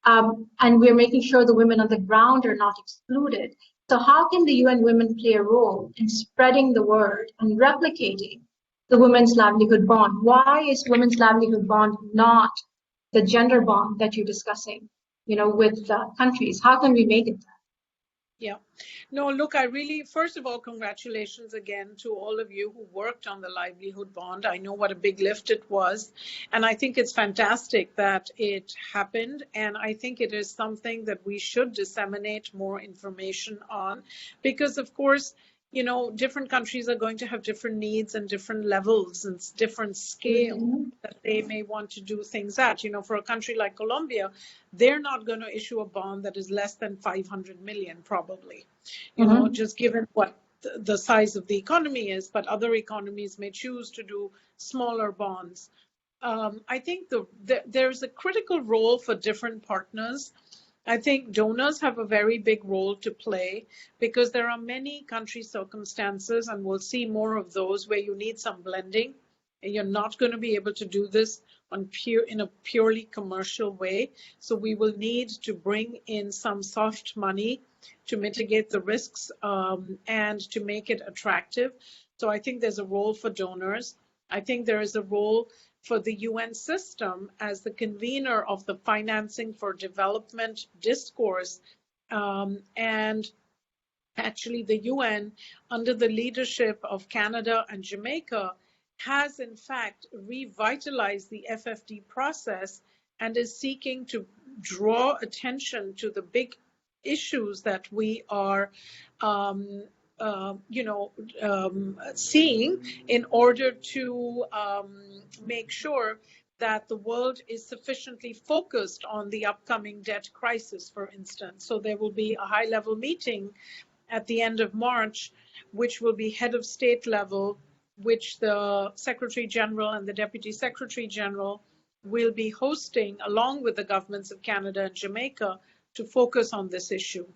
[SPEAKER 2] And we're making sure the women on the ground are not excluded. So how can the UN Women play a role in spreading the word and replicating the Women's Livelihood Bond? Why is Women's Livelihood Bond not the gender bond that you're discussing, with countries? How can we make it that?
[SPEAKER 6] Yeah. No, look, first of all, congratulations again to all of you who worked on the Livelihood Bond. I know what a big lift it was. And I think it's fantastic that it happened. And I think it is something that we should disseminate more information on, because, of course, different countries are going to have different needs and different levels and different scale that they may want to do things at. For a country like Colombia, they're not going to issue a bond that is less than 500 million, probably, just given what the size of the economy is, but other economies may choose to do smaller bonds. I think there's a critical role for different partners. I think donors have a very big role to play, because there are many country circumstances, and we'll see more of those, where you need some blending. And you're not going to be able to do this in a purely commercial way. So we will need to bring in some soft money to mitigate the risks and to make it attractive. So I think there's a role for donors. I think there is a role for the UN system as the convener of the financing for development discourse. And actually the UN, under the leadership of Canada and Jamaica, has in fact revitalized the FFD process and is seeking to draw attention to the big issues that we are seeing in order to make sure that the world is sufficiently focused on the upcoming debt crisis, for instance. So there will be a high-level meeting at the end of March, which will be head of state level, which the Secretary General and the Deputy Secretary General will be hosting along with the governments of Canada and Jamaica to focus on this issue.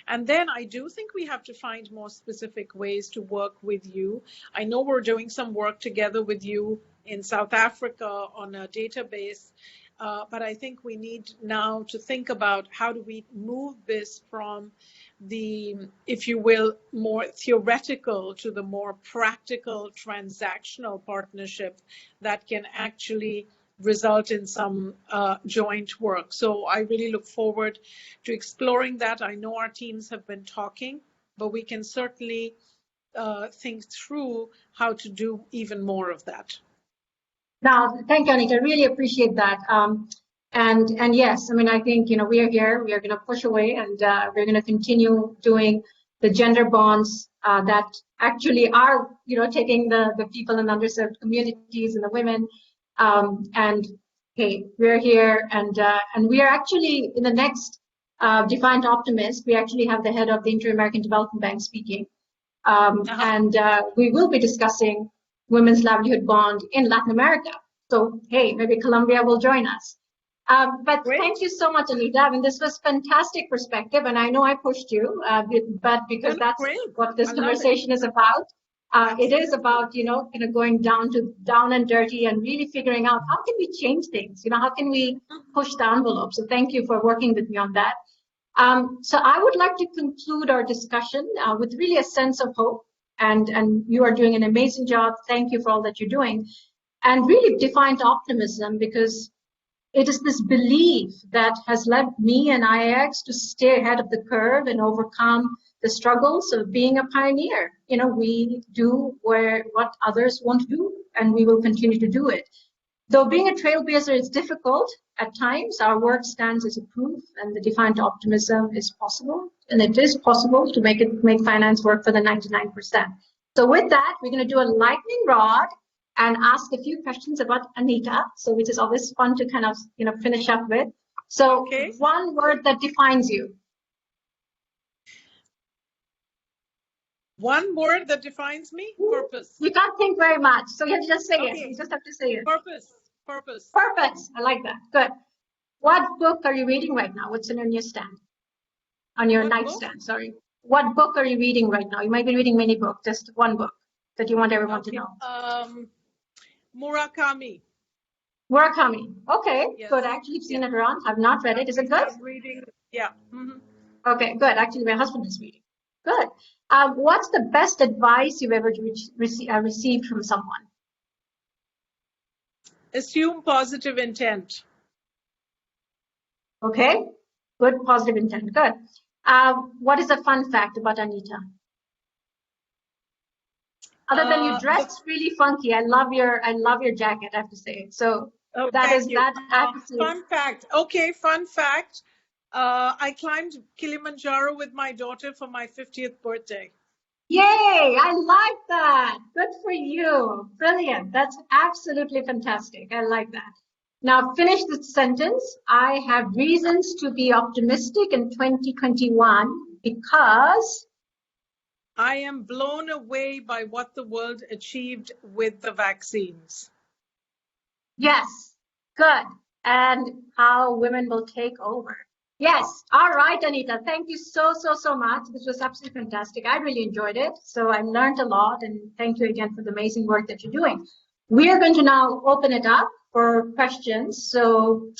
[SPEAKER 6] And then I do think we have to find more specific ways to work with you. I know we're doing some work together with you in South Africa on a database, but I think we need now to think about how do we move this from the, if you will, more theoretical to the more practical transactional partnership that can actually result in some joint work. So I really look forward to exploring that. I know our teams have been talking, but we can certainly think through how to do even more of that.
[SPEAKER 2] Now, thank you, Anita. Really appreciate that. And yes, I mean, I think, we are here, we are going to push away, and we're going to continue doing the gender bonds that actually are, taking the people in underserved communities and the women. And hey, we're here, and we are actually in the next Defiant Optimist. We actually have the head of the Inter-American Development Bank speaking, and we will be discussing women's livelihood bond in Latin America. So hey, maybe Colombia will join us. But
[SPEAKER 6] Great.
[SPEAKER 2] Thank you so much, Anita. I mean, this was fantastic perspective, and I know I pushed you, but because that's what this conversation is about. It is about, going down and dirty and really figuring out how can we change things? How can we push the envelope? So thank you for working with me on that. So I would like to conclude our discussion with really a sense of hope, and you are doing an amazing job. Thank you for all that you're doing, and really defiant optimism, because it is this belief that has led me and IAX to stay ahead of the curve and overcome the struggles of being a pioneer. We do what others won't do, and we will continue to do it. Though being a trailblazer is difficult at times, our work stands as a proof, and the defiant optimism is possible, and it is possible to make finance work for the 99%. So with that, we're going to do a lightning rod and ask a few questions about Anita, so which is always fun to kind of finish up with. So okay. One word that defines you.
[SPEAKER 6] One word that defines me? Purpose.
[SPEAKER 2] You can't think very much, so you have to just say it. You just have to say it.
[SPEAKER 6] Purpose.
[SPEAKER 2] Purpose. I like that. Good. What book are you reading right now? What's on your nightstand? On your nightstand, sorry. What book are you reading right now? You might be reading many books, just one book that you want everyone to know.
[SPEAKER 6] Murakami.
[SPEAKER 2] Okay, yes. Good. I actually seen it around. I've not read it. Is it good?
[SPEAKER 6] I'm reading. Yeah. Mm-hmm.
[SPEAKER 2] Okay, good. Actually, my husband is reading. Good. What's the best advice you've ever received from someone?
[SPEAKER 6] Assume positive intent.
[SPEAKER 2] Okay. Good. Positive intent. Good. What is a fun fact about Anita? Other than you dressed really funky, I love your jacket, I have to say. So that is that.
[SPEAKER 6] Fun fact. Okay, fun fact. I climbed Kilimanjaro with my daughter for my 50th birthday.
[SPEAKER 2] Yay! I like that. Good for you. Brilliant. That's absolutely fantastic. I like that. Now finish this sentence. I have reasons to be optimistic in 2021 because
[SPEAKER 6] I am blown away by what the world achieved with the vaccines.
[SPEAKER 2] Yes, good. And how women will take over. Yes. All right, Anita. Thank you so much. This was absolutely fantastic. I really enjoyed it. So I learned a lot, and thank you again for the amazing work that you're doing. We are going to now open it up for questions. So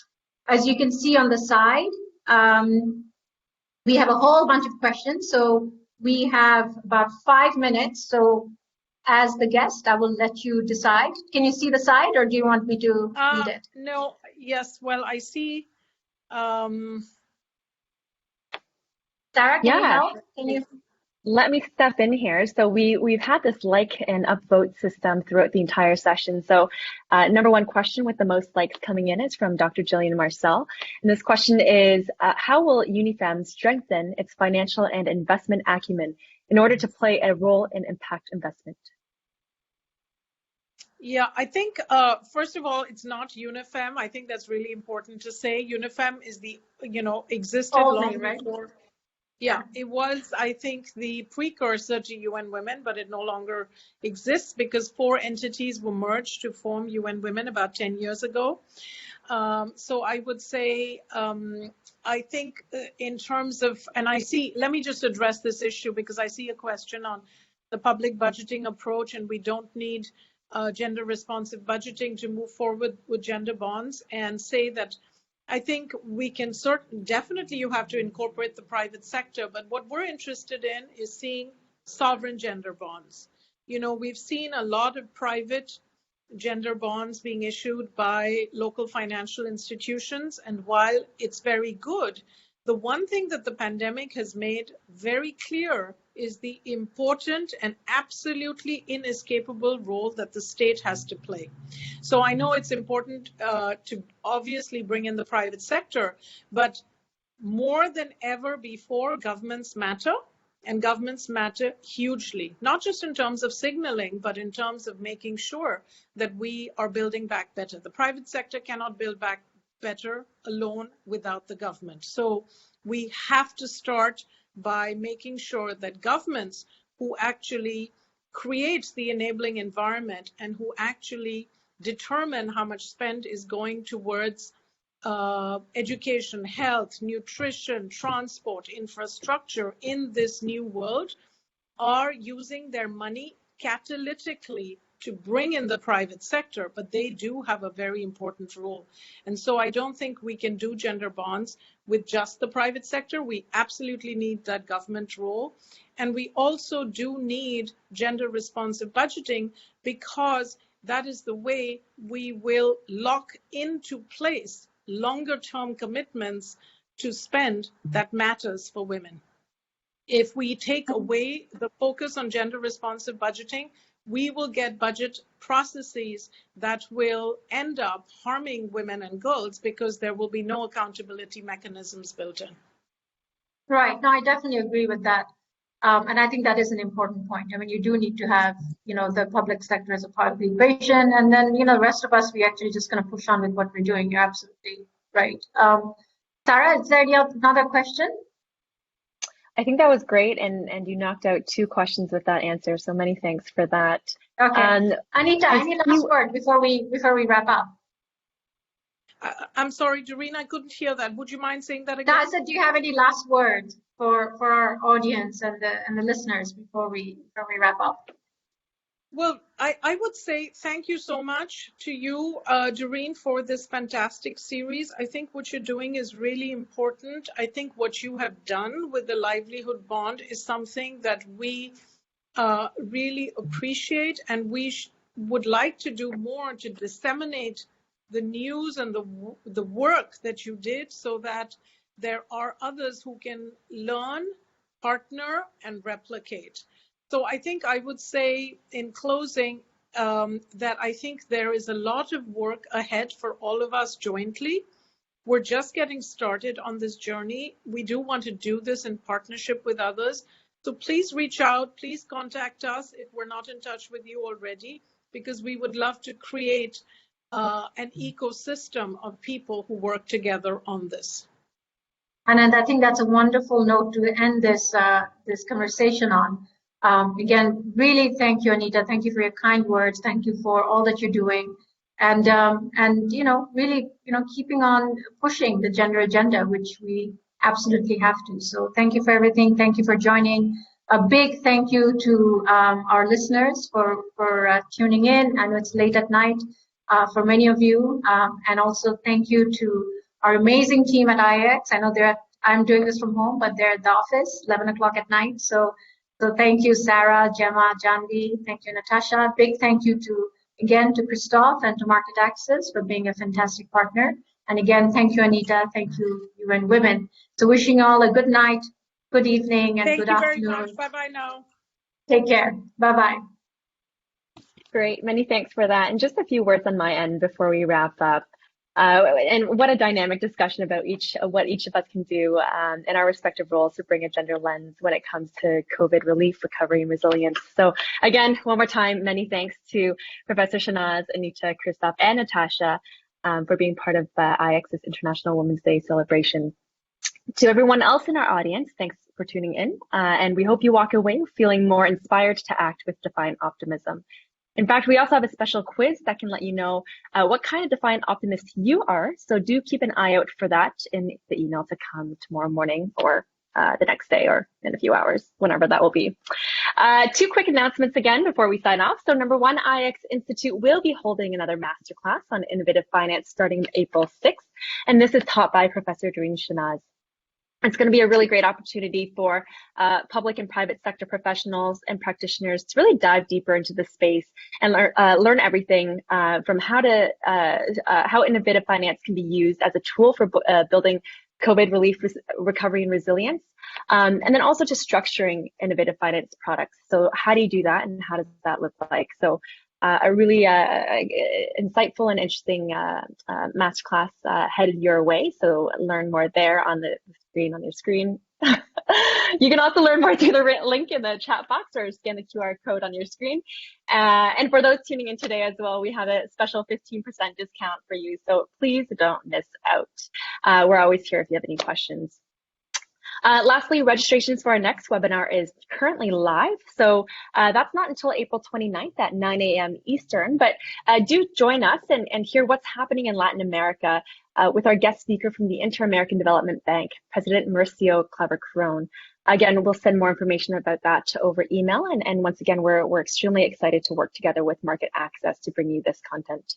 [SPEAKER 2] as you can see on the side, we have a whole bunch of questions. So we have about 5 minutes. So as the guest, I will let you decide. Can you see the side, or do you want me to read it?
[SPEAKER 6] No. Yes. Well, I see.
[SPEAKER 2] Sarah, can you help? Can you?
[SPEAKER 3] Let me step in here. So we've had this like and upvote system throughout the entire session. So number one question with the most likes coming in is from Dr. Jillian Marcel. And this question is, how will UNIFEM strengthen its financial and investment acumen in order to play a role in impact investment?
[SPEAKER 6] Yeah, I think, first of all, it's not UNIFEM. I think that's really important to say. UNIFEM is existed long before. Yeah, it was, I think, the precursor to UN Women, but it no longer exists because 4 entities were merged to form UN Women about 10 years ago. So I would say, I think in terms of, and let me just address this issue because I see a question on the public budgeting approach, and we don't need gender responsive budgeting to move forward with gender bonds, and say that I think we can definitely you have to incorporate the private sector, but what we're interested in is seeing sovereign gender bonds. We've seen a lot of private gender bonds being issued by local financial institutions, and while it's very good, the one thing that the pandemic has made very clear is the important and absolutely inescapable role that the state has to play. So I know it's important to obviously bring in the private sector, but more than ever before, governments matter, and governments matter hugely, not just in terms of signaling, but in terms of making sure that we are building back better. The private sector cannot build back better alone without the government. So we have to start by making sure that governments who actually create the enabling environment and who actually determine how much spend is going towards education, health, nutrition, transport, infrastructure in this new world are using their money catalytically to bring in the private sector, but they do have a very important role. And so I don't think we can do gender bonds with just the private sector. We absolutely need that government role. And we also do need gender responsive budgeting because that is the way we will lock into place longer term commitments to spend that matters for women. If we take away the focus on gender responsive budgeting, we will get budget processes that will end up harming women and girls because there will be no accountability mechanisms built in.
[SPEAKER 2] Right. No, I definitely agree with that. And I think that is an important point. I mean, you do need to have, the public sector as a part of the equation. And then, the rest of us, we actually just going to push on with what we're doing. You're absolutely right. Sarah, is there another question?
[SPEAKER 3] I think that was great, and you knocked out 2 questions with that answer. So many thanks for that.
[SPEAKER 2] Okay. Anita, any last word before we wrap up?
[SPEAKER 6] I'm sorry, Doreen, I couldn't hear that. Would you mind saying that again?
[SPEAKER 2] No, I said, do you have any last words for our audience and the listeners before we wrap up?
[SPEAKER 6] Well, I would say thank you so much to you, Doreen, for this fantastic series. I think what you're doing is really important. I think what you have done with the livelihood bond is something that we really appreciate, and we would like to do more to disseminate the news and the work that you did so that there are others who can learn, partner, and replicate. So I think I would say in closing that I think there is a lot of work ahead for all of us jointly. We're just getting started on this journey. We do want to do this in partnership with others. So please reach out, please contact us if we're not in touch with you already, because we would love to create an ecosystem of people who work together on this.
[SPEAKER 2] And I think that's a wonderful note to end this conversation on. Again, really thank you, Anita. Thank you for your kind words. Thank you for all that you're doing. And really, keeping on pushing the gender agenda, which we absolutely have to. So thank you for everything. Thank you for joining. A big thank you to our listeners for tuning in. I know it's late at night for many of you. And also thank you to our amazing team at IX. I know I'm doing this from home, but they're at the office, 11 o'clock at night. So thank you, Sarah, Gemma, Janvi. Thank you, Natasha. Big thank you to Christoph and to Market Access for being a fantastic partner. And again, thank you, Anita. Thank you, UN Women. So wishing you all a good night, good evening, and good afternoon.
[SPEAKER 6] Thank you very much. Bye-bye now.
[SPEAKER 2] Take care. Bye-bye.
[SPEAKER 3] Great. Many thanks for that. And just a few words on my end before we wrap up. And what a dynamic discussion about what each of us can do in our respective roles to bring a gender lens when it comes to COVID relief, recovery, and resilience. So again, one more time, many thanks to Professor Shahnaz, Anita, Christoph, and Natasha for being part of IX's International Women's Day celebration. To everyone else in our audience, thanks for tuning in. And we hope you walk away feeling more inspired to act with Defiant Optimism. In fact, we also have a special quiz that can let you know what kind of Defiant Optimist you are. So do keep an eye out for that in the email to come tomorrow morning or the next day or in a few hours, whenever that will be. 2 quick announcements again before we sign off. So number 1, IX Institute will be holding another masterclass on innovative finance starting April 6th. And this is taught by Professor Shahnaz. It's going to be a really great opportunity for public and private sector professionals and practitioners to really dive deeper into the space and learn everything from how innovative finance can be used as a tool for building COVID relief, recovery, and resilience, and then also to structuring innovative finance products. So how do you do that, and how does that look like? So a really insightful and interesting masterclass headed your way. So learn more there on the screen on your screen. You can also learn more through the link in the chat box or scan the QR code on your screen. And for those tuning in today as well, we have a special 15% discount for you. So please don't miss out. We're always here if you have any questions. Lastly, registrations for our next webinar is currently live. So that's not until April 29th at 9 a.m. Eastern, but do join us and hear what's happening in Latin America with our guest speaker from the Inter-American Development Bank, President Mauricio Claver-Carron. Again, we'll send more information about that over email. And once again, we're extremely excited to work together with Market Access to bring you this content.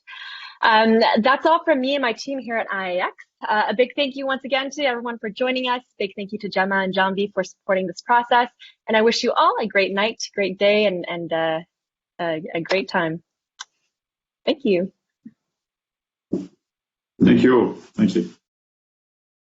[SPEAKER 3] That's all from me and my team here at IAX. A big thank you once again to everyone for joining us. Big thank you to Gemma and Janvi for supporting this process. And I wish you all a great night, great day, and a great time. Thank you.
[SPEAKER 5] Thank you. Thank you.